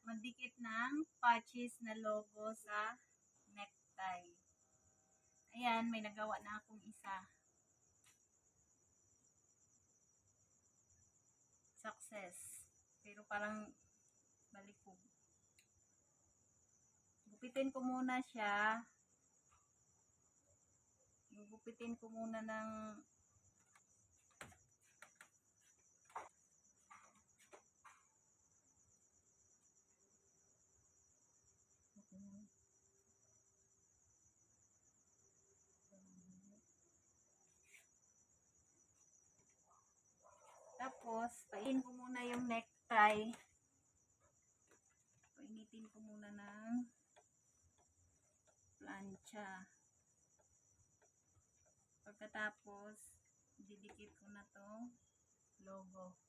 magdikit ng patches na logo sa necktie. Ayan, may nagawa na akong isa. Success. Pero parang balikog. Gupitin ko muna siya. Gupitin ko muna ng tapos, painitin ko muna yung necktie. Painitin ko muna ng plancha. Pagkatapos, didikit ko na to logo.